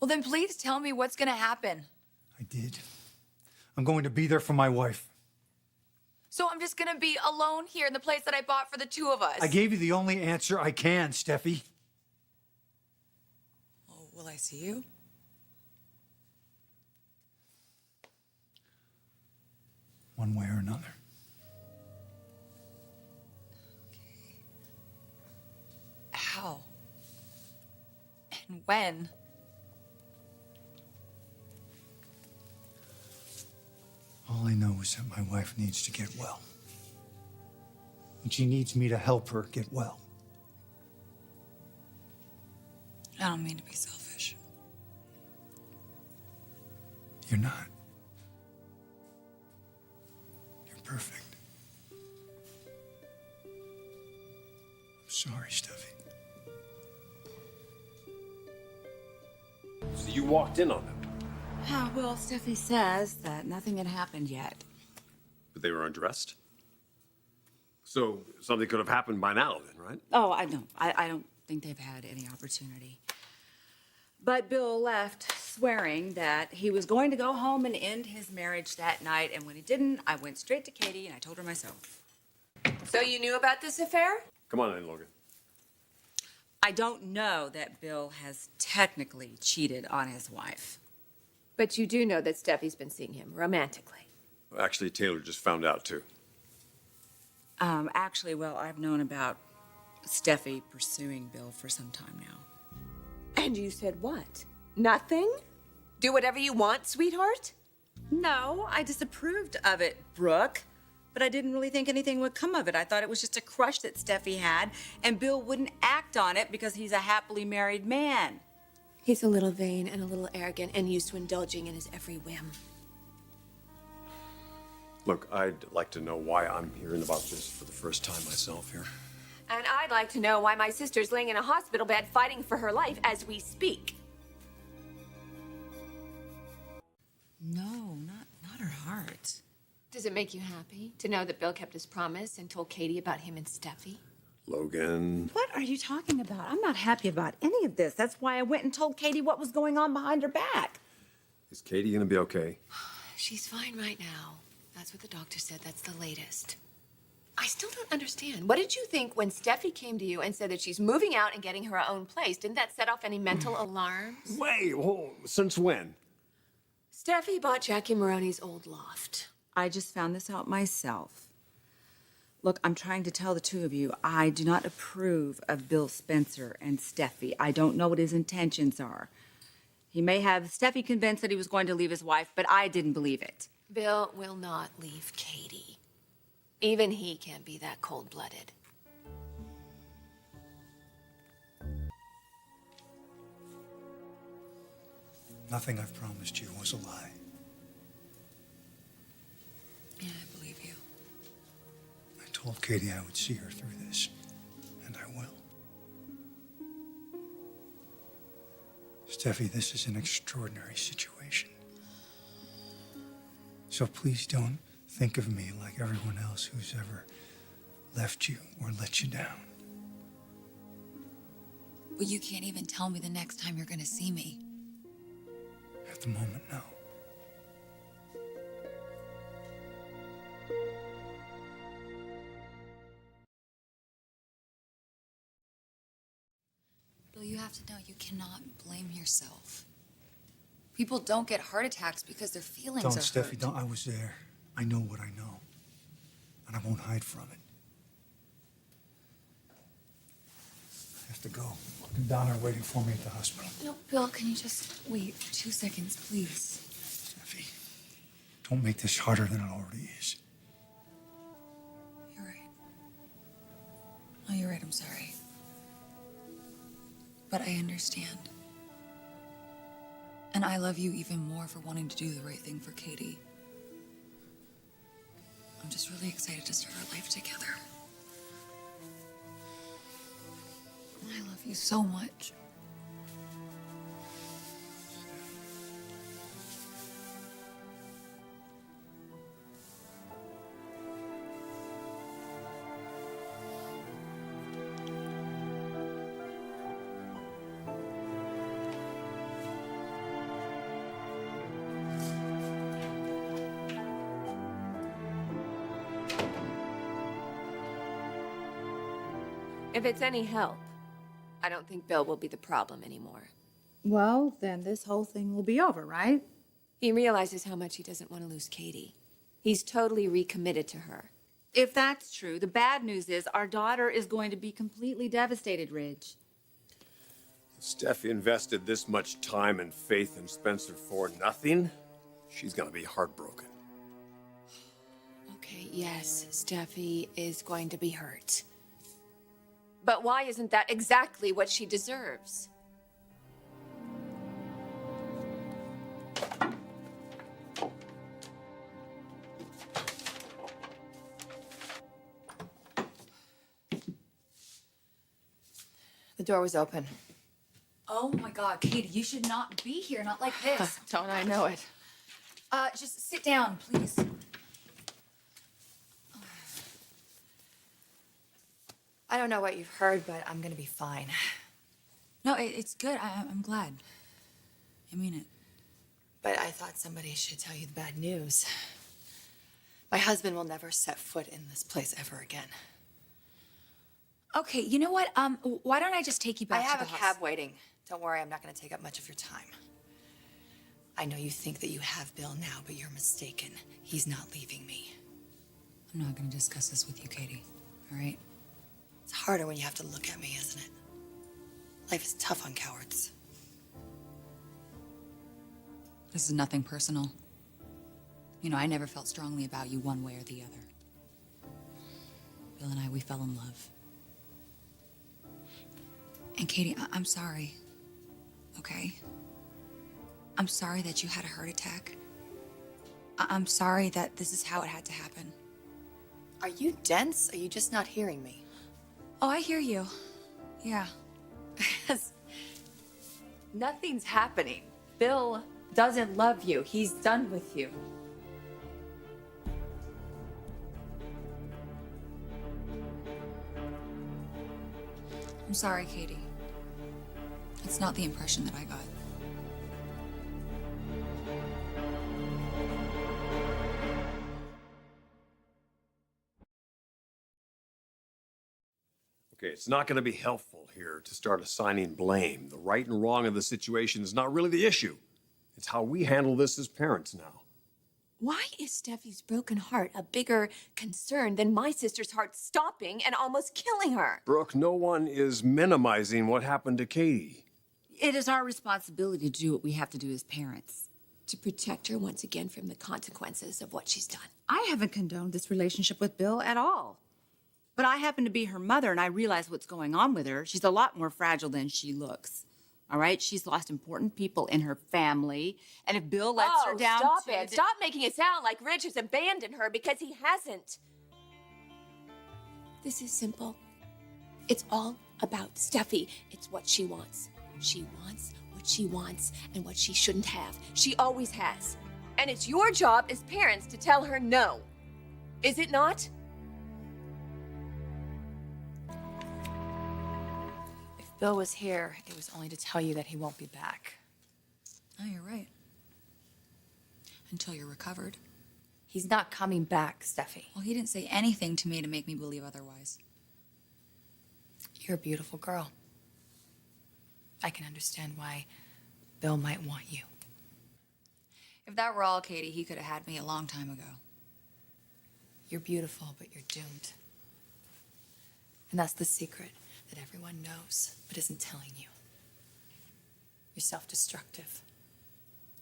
Well, then please tell me what's gonna happen. I did. I'm going to be there for my wife. So I'm just gonna be alone here in the place that I bought for the two of us. I gave you the only answer I can, Steffi. Oh, will I see you? One way or another. How? And when? All I know is that my wife needs to get well. And she needs me to help her get well. I don't mean to be selfish. You're not. You're perfect. I'm sorry, Steffi. So you walked in on them, Well, Steffi says that nothing had happened yet. but they were undressed? So something could have happened by now then, right? Oh, I know. I don't think they've had any opportunity. But Bill left swearing that he was going to go home and end his marriage that night, and when he didn't, I went straight to Katie and I told her myself. So you knew about this affair? Come on in, Logan. I don't know that Bill has technically cheated on his wife. But you do know that Steffi's been seeing him romantically. Actually, Taylor just found out too. Actually, well, I've known about Steffi pursuing Bill for some time now. And you said what? Nothing? Do whatever you want, sweetheart? No, I disapproved of it, Brooke. But I didn't really think anything would come of it. I thought it was just a crush that Steffi had, and Bill wouldn't act on it because he's a happily married man. He's a little vain and a little arrogant and used to indulging in his every whim. Look, I'd like to know why I'm hearing about this for the first time myself here. And I'd like to know why my sister's laying in a hospital bed fighting for her life as we speak. No, not her heart. Does it make you happy to know that Bill kept his promise and told Katie about him and Steffi? Logan. What are you talking about? I'm not happy about any of this. That's why I went and told Katie what was going on behind her back. Is Katie gonna be okay? She's fine right now. That's what the doctor said. That's the latest. I still don't understand. What did you think when Steffi came to you and said that she's moving out and getting her own place? Didn't that set off any mental alarms? Wait, since when? Steffi bought Jackie Maroney's old loft. I just found this out myself. Look, I'm trying to tell the two of you, I do not approve of Bill Spencer and Steffi. I don't know what his intentions are. He may have Steffi convinced that he was going to leave his wife, but I didn't believe it. Bill will not leave Katie. Even he can't be that cold-blooded. Nothing I've promised you was a lie. Yeah, I believe you. I told Katie I would see her through this, and I will. Steffi, this is an extraordinary situation. So please don't think of me like everyone else who's ever left you or let you down. Well, you can't even tell me the next time you're gonna see me. At the moment, no. Bill, you have to know you cannot blame yourself. People don't get heart attacks because their feelings Don't, are Steffi, hurt. don't. I was there. I know what I know. And I won't hide from it. I have to go. And Donna are waiting for me at the hospital. No, Bill, can you just wait 2 seconds, please? Steffi, don't make this harder than it already is. You're right. Oh, you're right, I'm sorry. But I understand. And I love you even more for wanting to do the right thing for Katie. I'm just really excited to start our life together. I love you so much. If it's any help, I don't think Bill will be the problem anymore. Well, then this whole thing will be over, right? He realizes how much he doesn't want to lose Katie. He's totally recommitted to her. If that's true, the bad news is our daughter is going to be completely devastated, Ridge. If Steffi invested this much time and faith in Spencer for nothing, she's gonna be heartbroken. Okay, yes, Steffi is going to be hurt. But why isn't that exactly what she deserves? The door was open. Oh my God, Katie, you should not be here, not like this. Don't I know it? Just sit down, please. I don't know what you've heard, but I'm gonna be fine. No, it's good. I'm glad. I mean it. But I thought somebody should tell you the bad news. My husband will never set foot in this place ever again. Okay, you know what? Why don't I just take you I back have to a the house? cab waiting. Don't worry, I'm not gonna take up much of your time. I know you think that you have Bill now, but you're mistaken. He's not leaving me. I'm not gonna discuss this with you, Katie. All right? It's harder when you have to look at me, isn't it? Life is tough on cowards. This is nothing personal. You know, I never felt strongly about you one way or the other. Bill and I, we fell in love. And Katie, I'm sorry. Okay? I'm sorry that you had a heart attack. I'm sorry that this is how it had to happen. Are you dense? Are you just not hearing me? Oh, I hear you. Yeah. Because nothing's happening. Bill doesn't love you. He's done with you. I'm sorry, Katie. That's not the impression that I got. Okay, it's not gonna be helpful here to start assigning blame. The right and wrong of the situation is not really the issue. It's how we handle this as parents now. Why is Steffi's broken heart a bigger concern than my sister's heart stopping and almost killing her? Brooke, no one is minimizing what happened to Katie. It is our responsibility to do what we have to do as parents. To protect her once again from the consequences of what she's done. I haven't condoned this relationship with Bill at all. But I happen to be her mother, and I realize what's going on with her. She's a lot more fragile than she looks. All right? She's lost important people in her family. And if Bill lets her down stop to it. Stop making it sound like Rich has abandoned her because he hasn't. This is simple. It's all about Steffi. It's what she wants. She wants what she wants and what she shouldn't have. She always has. And it's your job as parents to tell her no. Is it not? If Bill was here, it was only to tell you that he won't be back. Oh, you're right. Until you're recovered. He's not coming back, Steffi. Well, he didn't say anything to me to make me believe otherwise. You're a beautiful girl. I can understand why Bill might want you. If that were all, Katie, he could have had me a long time ago. You're beautiful, but you're doomed. And that's the secret that everyone knows, but isn't telling you. You're self-destructive.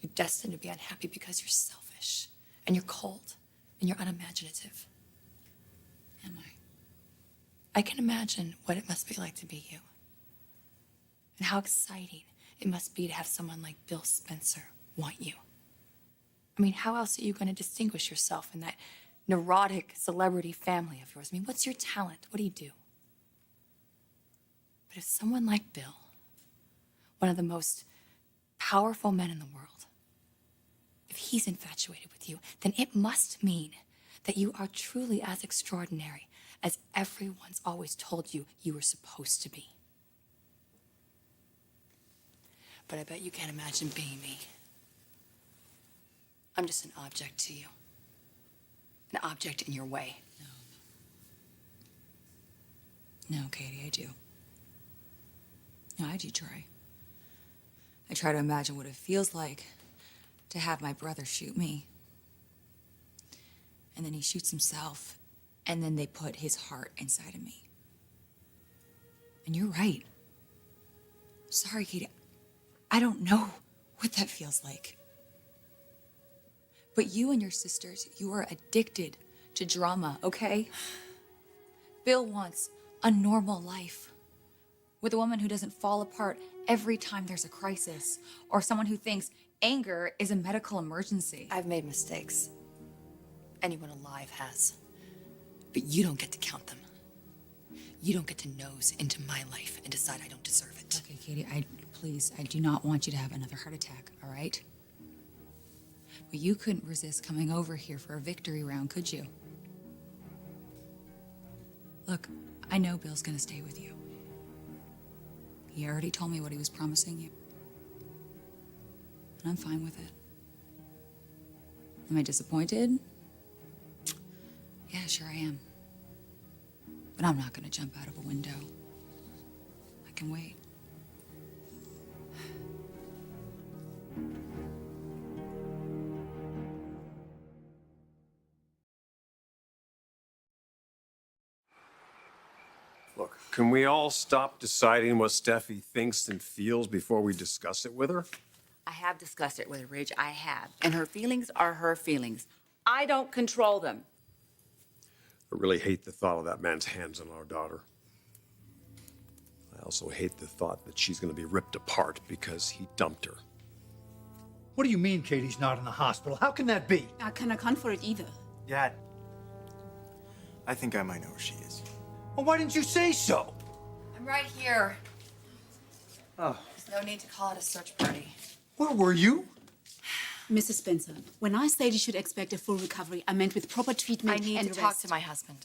You're destined to be unhappy because you're selfish, and you're cold, and you're unimaginative. Am I? I can imagine what it must be like to be you. And how exciting it must be to have someone like Bill Spencer want you. I mean, how else are you going to distinguish yourself in that neurotic celebrity family of yours? I mean, what's your talent? What do you do? But if someone like Bill, one of the most powerful men in the world, if he's infatuated with you, then it must mean that you are truly as extraordinary as everyone's always told you you were supposed to be. But I bet you can't imagine being me. I'm just an object to you. An object in your way. No, Katie, I do. No, I do try. I try to imagine what it feels like to have my brother shoot me. And then he shoots himself, and then they put his heart inside of me. And you're right. Sorry, Katie. I don't know what that feels like. But you and your sisters, you are addicted to drama, okay? Bill wants a normal life with a woman who doesn't fall apart every time there's a crisis, or someone who thinks anger is a medical emergency. I've made mistakes. Anyone alive has. But you don't get to count them. You don't get to nose into my life and decide I don't deserve it. Okay, Katie, please, I do not want you to have another heart attack, all right? But you couldn't resist coming over here for a victory round, could you? Look, I know Bill's gonna stay with you. He already told me what he was promising you. And I'm fine with it. Am I disappointed? Yeah, sure I am. But I'm not gonna jump out of a window. I can wait. Look, can we all stop deciding what Steffi thinks and feels before we discuss it with her? I have discussed it with her, Ridge. I have. And her feelings are her feelings. I don't control them. I really hate the thought of that man's hands on our daughter. I also hate the thought that she's going to be ripped apart because he dumped her. What do you mean Katie's not in the hospital? How can that be? I can't account for it either. Dad, I think I might know where she is. Well, why didn't you say so? I'm right here. Oh. There's no need to call it a search party. Where were you? Mrs. Spencer, when I said you should expect a full recovery, I meant with proper I treatment need and to rest. talk to my husband.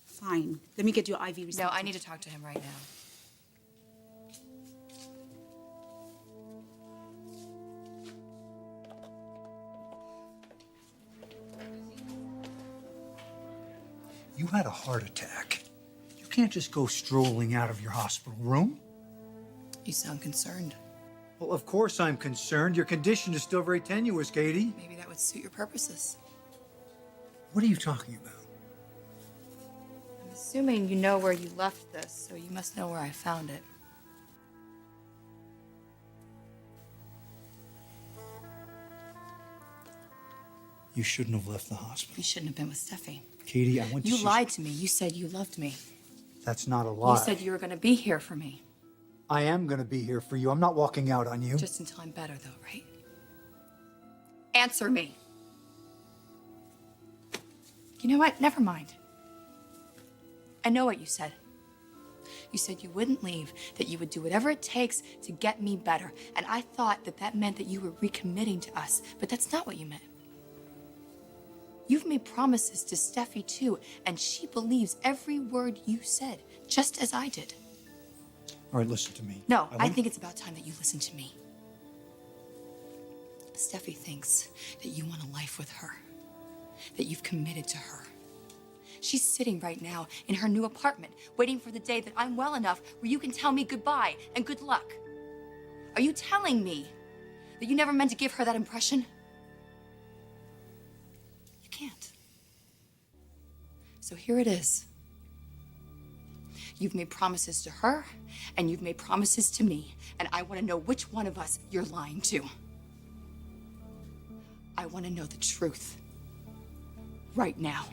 Fine. Let me get your IV result. No, I need to talk to him right now. You had a heart attack. You can't just go strolling out of your hospital room. You sound concerned. Well, of course I'm concerned. Your condition is still very tenuous, Katie. Maybe that would suit your purposes. What are you talking about? I'm assuming you know where you left this, so you must know where I found it. You shouldn't have left the hospital. You shouldn't have been with Steffi. Katie, I went to You see- lied to me. You said you loved me. That's not a lie. You said you were going to be here for me. I am going to be here for you. I'm not walking out on you. Just until I'm better, though, right? Answer me. You know what? Never mind. I know what you said. You said you wouldn't leave, that you would do whatever it takes to get me better. And I thought that that meant that you were recommitting to us, but that's not what you meant. You've made promises to Steffi, too, and she believes every word you said, just as I did. All right, listen to me. No, I want- think it's about time that you listen to me. Steffi thinks that you want a life with her, that you've committed to her. She's sitting right now in her new apartment, waiting for the day that I'm well enough where you can tell me goodbye and good luck. Are you telling me that you never meant to give her that impression? You can't. So here it is. You've made promises to her, and you've made promises to me, and I want to know which one of us you're lying to. I want to know the truth. Right now.